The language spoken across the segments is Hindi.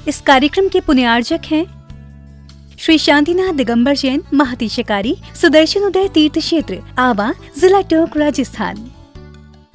इस कार्यक्रम के पुण्यार्जक हैं श्री शांतिनाथ दिगंबर जैन महातिशकारी सुदर्शन उदय तीर्थ क्षेत्र आवा, जिला टोंक, राजस्थान।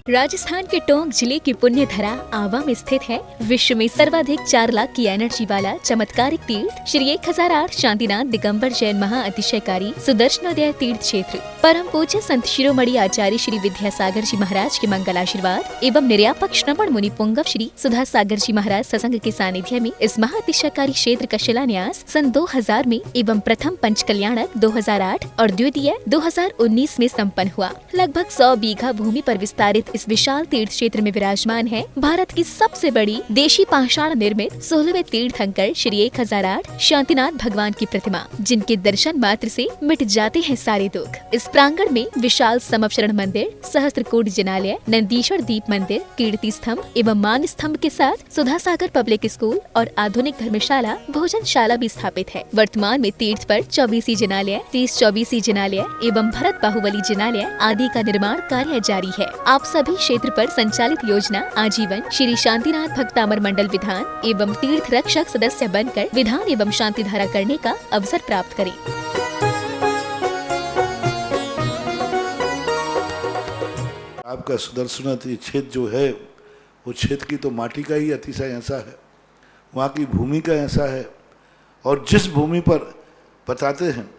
राजस्थान के टोंक जिले की पुण्य धरा आवा में स्थित है विश्व में सर्वाधिक 4 लाख की एनर्जी वाला चमत्कारिक तीर्थ श्री 1008 शांतिनाथ दिगंबर जैन महाअतिशयकारी सुदर्शनोदय तीर्थ क्षेत्र। परम पूज्य संत शिरोमणि आचार्य श्री विद्यासागर जी महाराज के मंगल आशीर्वाद एवं निर्यापक श्रवण मुनि पुंगव श्री सुधा सागर जी महाराज सत्संग के सानिध्य में इस महाअतिशयकारी क्षेत्र का शिलान्यास सन 2000 में एवं प्रथम पंच कल्याणक 2008 और द्वितीय 2019 में संपन्न हुआ। लगभग 100 बीघा भूमि पर विस्तारित इस विशाल तीर्थ क्षेत्र में विराजमान है भारत की सबसे बड़ी देशी पाषाण निर्मित 16वें तीर्थंकर श्री 1008 शांतिनाथ भगवान की प्रतिमा, जिनके दर्शन मात्र से मिट जाते हैं सारे दुख। इस प्रांगण में विशाल समवशरण मंदिर, सहस्त्रकोट जिनालय, नंदीश्वर दीप मंदिर, कीर्ति स्तंभ एवं मान स्तंभ के साथ सुधा सागर पब्लिक स्कूल और आधुनिक धर्मशाला, भोजनशाला भी स्थापित है। वर्तमान में तीर्थ पर 24 जिनालय, 30-24 जिनालय एवं भरत बाहुबली जिनालय आदि का निर्माण कार्य जारी है। आप सभी क्षेत्र पर संचालित योजना आजीवन श्री शांतिनाथ भक्तामर मंडल विधान एवं तीर्थ रक्षक सदस्य बनकर विधान एवं शांति धारा करने का अवसर प्राप्त करें। आपका सुदर्शन क्षेत्र जो है वो क्षेत्र की तो माटी का ही अतिशय ऐसा है, वहाँ की भूमि का ऐसा है। और जिस भूमि पर बताते हैं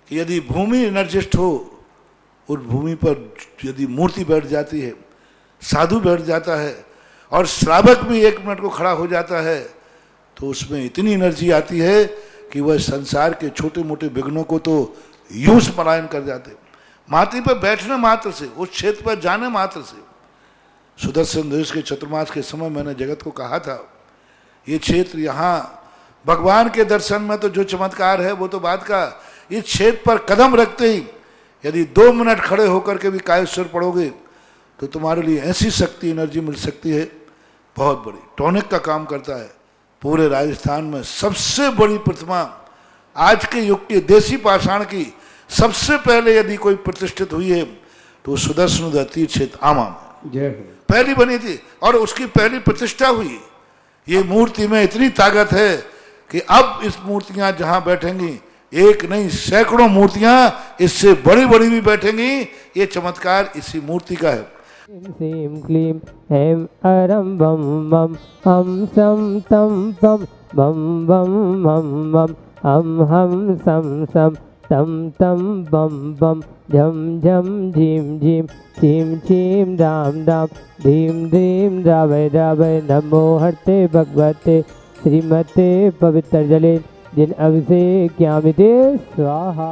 कि यदि भूमि एनर्जिस्ट हो, उस भूमि पर यदि मूर्ति बैठ जाती है, साधु बैठ जाता है और श्रावक भी 1 मिनट को खड़ा हो जाता है, तो उसमें इतनी एनर्जी आती है कि वह संसार के छोटे मोटे विघ्नों को तो यूं पलायन कर जाते। माटी पर बैठने मात्र से, उस क्षेत्र पर जाने मात्र से, सुदर्शन दिवस के चतुर्मास के समय मैंने जगत को कहा था, ये क्षेत्र यहाँ भगवान के दर्शन में तो जो चमत्कार है वो तो बात का, इस क्षेत्र पर कदम रखते ही यदि 2 मिनट खड़े होकर के भी कायेश्वर पढ़ोगे तो तुम्हारे लिए ऐसी शक्ति एनर्जी मिल सकती है बहुत बड़ी। टॉनिक का काम करता है। पूरे राजस्थान में सबसे बड़ी प्रतिमा आज के युग के देसी पाषाण की सबसे पहले यदि कोई प्रतिष्ठित हुई है तो सुदर्शन तीर्थ क्षेत्र आमा में पहली बनी थी और उसकी पहली प्रतिष्ठा हुई। ये मूर्ति में इतनी ताकत है कि अब इस मूर्तियां जहां बैठेंगी, एक नहीं सैकड़ों मूर्तियां इससे बड़ी बड़ी भी बैठेंगी। ये चमत्कार इसी मूर्ति का है। सीम क्लीम हेम अरम बम बम हम सम तम पम बम बम हम सम सम तम तम बम बम झम झम झीम झीम छीम छीम राम राम धीम धीम रावय रावय नमो हरते भगवते श्रीमते पवित्र जले जिन अभिषेक्यामिते स्वाहा।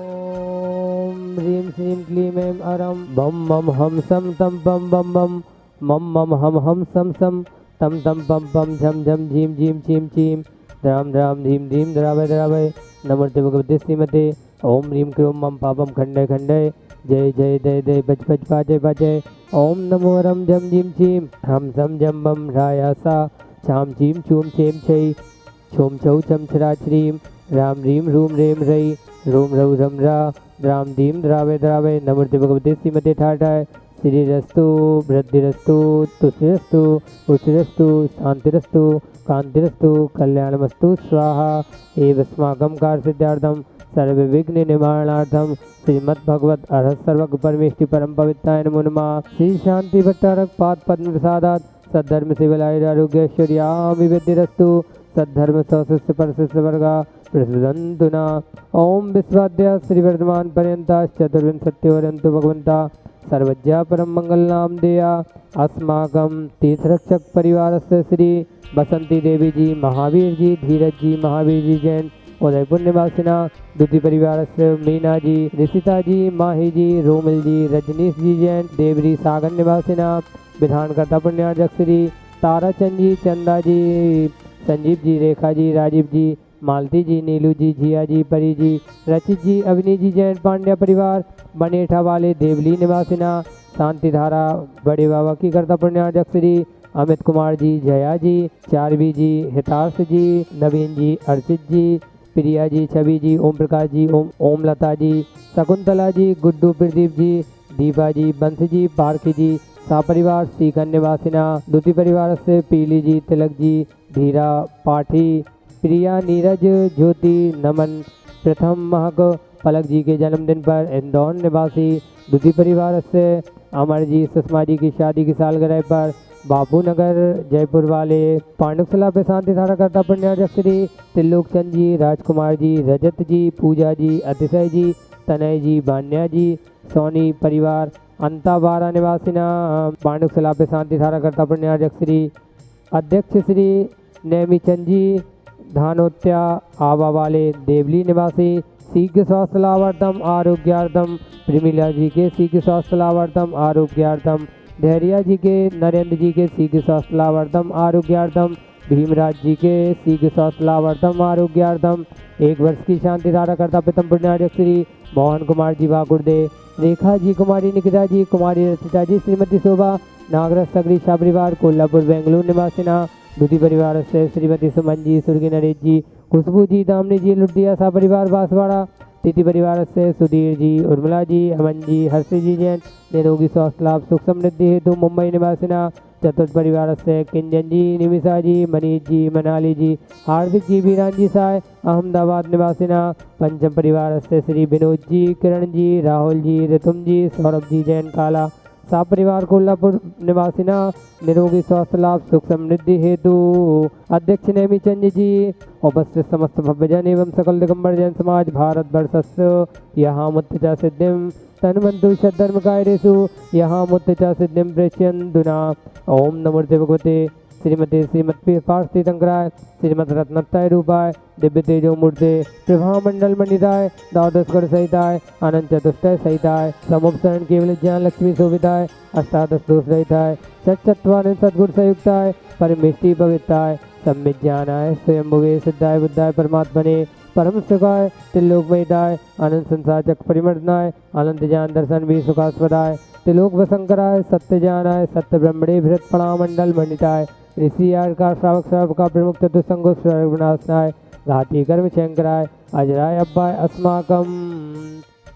ओम ह्रीं श्रीं क्लीं ऐं अरं बम मम हम सम तम बम बम बम मम मम हम सम सम तम तम बम बम झम झम झीम झीम छीम छीम राम राम धीम धीम द्रावय द्रावय नमोते भगवते श्रीमते। ओम ह्रीं क्रोम मम पापम खंडय खंडय जय जय दय दय बच बच पाजय पाजय। ओम नमो रम झम झीम छीम हम सम जम बम रायासा छाम छीम छूम छेम छई छोम छौ छम छरा छ्रीम राम रीम रूम रेम रई रोम रौ रम रा राम दीम द्रावय द्रावय नमोते भगवते श्रीमते ठाठाय। श्रीरस्तु वृद्धिरस्तु तुष्टिरस्तु उष्टिरस्तु शांतिरस्तु कांतिरस्तु कल्याणमस्तु स्वाहा। एवस्माकं कार्य सर्व विघ्न निवारणार्थम श्रीमद् भगवत अर्हत सर्वज्ञ परमेष्टि परम पवित्राय नमो नमः। श्री शांति भट्टारक पाद पद्म प्रसादात सद्धर्म सेवलाय आरोग्य ऐश्वर्याभिवृद्धिरस्तु सद्धर्म सशिष्य परशिष्य वर्गा प्रसदन्तु न। ओम विश्वाद्या श्री वर्धमान पर्यंता चतुर्विंशत्योरन्तु भगवंता सर्वज्ञा परम मंगल नाम देया। अस्माकं तीर्थरक्षक परिवारस्य श्री बसंती देवी जी, महावीर जी, धीरज जी, महावीर जी जैन उदयपुर निवासिना द्वितीय परिवारस्य मीना जी, ऋषिता जी, माही जी, रोमिल जी, रजनीश जी जैन देवरी सागर निवासिना विधानकर्ता पुण्यार्जक श्री ताराचंद जी, चंदा जी, संजीव जी, रेखा जी, राजीव जी, मालती जी, नीलू जी, जिया जी, परी जी, रचित जी, अवनी जी जैन पांड्या परिवार बनेठा वाले देवली निवासिना शांति धारा बड़े बाबा की कर्ता पुण्यार्जक श्री अमित कुमार जी, जया जी, चारवी जी, हितार्थ जी, नवीन जी, अर्चित जी, प्रिया जी, छवि जी, ओम प्रकाश जी, ओम लता जी, शकुंतला जी, गुड्डू, प्रदीप जी, दीपा जी, बंश जी, पारखी जी, सापरिवार सीकर निवासिना द्वितीय परिवार से पीली जी, तिलक जी, धीरा पाठी प्रिया नीरज ज्योति नमन। प्रथम महक पलक जी के जन्मदिन पर इंदौर निवासी दुधी परिवार से अमर जी सुषमा जी की शादी की सालगिरह पर बापू नगर जयपुर वाले पांडुकला पे शांति धारा करता पुण्यार्जक श्री त्रिलोक चंद जी, राजकुमार जी, रजत जी, पूजा जी, अतिशय जी, तनय जी, बान्या जी, सोनी परिवार अंताबारा निवासिना पांडुकला पे शांति धारा करता पुण्यार्जक श्री अध्यक्ष श्री नेमीचंद जी, धानोत्या आवा वाले देवली निवासी शीघ्र स्वास्थ्य लाभार्थम आरोग्यार्थम प्रेमिला जी के शीघ्र स्वास्थ्य लाभार्थम आरोग्यार्थम धैर्या जी के नरेंद्र जी के शीघ्र स्वास्थ्य लाभार्थम आरोग्यार्थम भीमराज जी के शीघ्र स्वास्थ्य लाभार्थम आरोग्यार्थम 1 वर्ष की शांति धारा करता प्रथम पुण्यार्जक श्री मोहन कुमार जी वाकुर्दे, रेखा जी, कुमारी निकिता जी, कुमारी रचिता जी, श्रीमती शोभा नागरस सगरी शाह परिवार कोल्हापुर बेंगलुरु निवासिना दुधी परिवार से श्रीमती सुमन जी, सुर्गी नरेश जी, खुशबू जी, दामनी जी, लुटिया शाह परिवार बांसवाड़ा तिथि परिवार से सुधीर जी, उर्मिला जी, अमन जी, हर्षी जी जैन निरोगी स्वास्थ्य लाभ सुख समृद्धि हेतु मुंबई निवासिना चतुर्थ परिवार से किंजन जी, निमिषा जी, मनीष जी, मनाली जी, हार्दिक जी, वीरान जी साय अहमदाबाद निवासिना पंचम परिवार से श्री विनोद जी, किरण जी, राहुल जी, रितुम जी, सौरभ जी जैन काला साह परिवार कोल्हापुर निवासिना निरोगी स्वास्थ्य लाभ सुख समृद्धि हेतु अध्यक्ष नेमीचंद जी उपस्थित समस्त भव्यजन एवं सकल दिगंबर जैन समाज भारत वर्षस्य यहाँ मुत्तचा सिद्धिम तन्वन्तु सद्धर्म कायरेषु यहाँ मुत्तचा सिद्धिम प्रेष्यन्दुना। ओम नमोर्ते भगवते श्रीमती श्रीमती पार्थिव तंकराय श्रीमद रत्नत्राय रूपाय दिव्य तेजो मूर्ते प्रभा मंडल मंडिताय द्वादशगढ़ सहिताय अनंत चतुष्टय सहिताय समुपसरण केवल ज्ञान लक्ष्मी शोभिताय अष्टादश दोष रहिताय चतुर्वान सद्गुण संयुक्ताय परमेष्टि पवित्राय सम्मित ज्ञानाय स्वयंभुवे सिद्धाय बुद्धाय परमात्मने परम सुखाय त्रिलोकमयिताय अनंत संसार चक्र परिमर्दनाय अनंत ज्ञान दर्शन भी सुखास्पदाय त्रिलोक वसंकराय सत्य ज्ञानाय सत्य ब्रह्मणे भृत प्रणामंडल मंडिताय ऋषि आर का श्रावक श्रावक का प्रमुख चतुसंगो विनाशनाय घाती कर्म शंकराय अजराय अब्बाय अस्माकम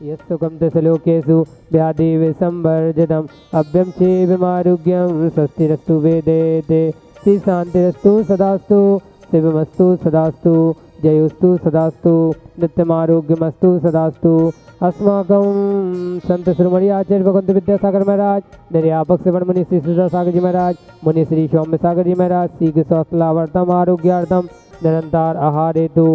यस्सुकम तसलोकेषु व्याधि संवर्जितम अभ्यम चे विमारुग्यम स्वस्तिरस्तु वेदेते श्री शांतिरस्तु सदास्तु शिवमस्तु सदास्तु जयोस्तु सदास्तु नित्यमारोग्यमस्तु सदास्तु अस्माकं संत श्रीमणि आचार्य भगवंत विद्यासागर महाराज निर्यापक श्रवण मुनि श्री सुधा सागर जी महाराज मुनि श्री सौम्य सागर जी महाराज शीघ्र स्वास्थ्य लाभार्थम आरोग्यार्थम निरंतर आहार हेतु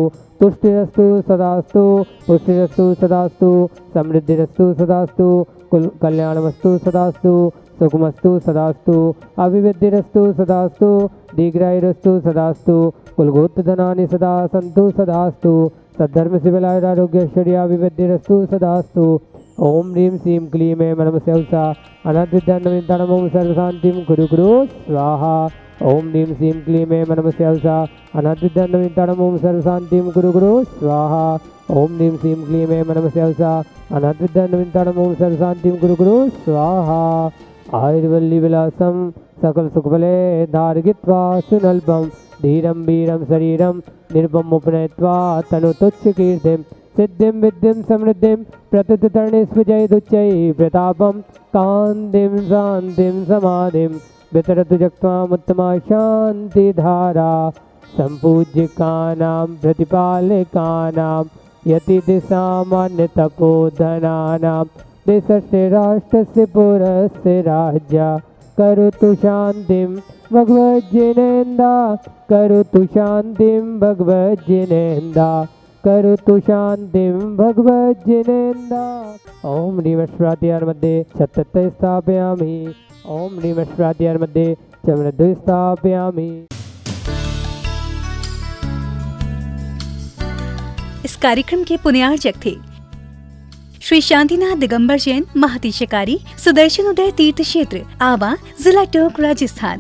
तुष्टिरस्तु सदास्तु पुष्टिरस्तु सदास्तु समृद्धिरस्तु सदास्तु कल्याणमस्तु सदास्तु सुखमस्तु सदास्तु अभिवृद्धिरस्तु सदास्तु दीर्घायुरस्तु सदास्तु कुलगोत्र धनानि सदा सन्तु सदास्तु सद्धर्म शिवलाय आरोग्य ऐश्वर्याभिवृद्धिरस्तु सदास्तु। ओम ह्रीं श्रीं क्लीं ऐं नमः हंसा अनाद्विद्यान्नविद्यानमो सर्वशान्तिं कुरु कुरु स्वाहा। ओम ह्रीं श्रीं क्लीं ऐं नमः हंसा अनाद्विद्यान्नविद्यानमो सर्वशान्तिं कुरु कुरु स्वाहा। ओम ह्रीं श्रीं क्लीं ऐं नमः हंसा अनाद्विद्यान्नविद्यानमो सर्वशान्तिं कुरु कुरु स्वाहा। आयुर्वल्ली विलासम सकल सुखबले धारयित्वा सुनल्पम धीरम वीरम शरीरम निर्भम उपनयित्वा तनु तुच्छ कीर्तिम सिद्धिं विद्धिं समृद्धिं प्रत्युत्तरणेष्वजयदुच्चैः प्रतापं कान्तिं शान्तिं समाधिं वितरतु जक्त्वामुत्तमा शान्तिधारा सम्पूज्यकानां प्रतिपालकानां यतिदिशामान्यतपोधनानां देशस्य राष्ट्रस्य पुरस्य राज्या करोतु शान्तिं भगवज्जिनेन्दा करोतु शान्तिं भगवज्जिनेन्दा करोतु शान्तिं भगवज्जिनेन्दा। ओम ह्रीमश्रात्यार मध्ये सत्तत्य स्थापयामि। ओम ह्रीमश्रात्यार मध्ये चमृद्ध स्थापयामि। इस कार्यक्रम के पुण्यार्जक थे श्री शांतिनाथ दिगंबर जैन महातिशकारी सुदर्शन उदय तीर्थ क्षेत्र आवा जिला टोंक राजस्थान।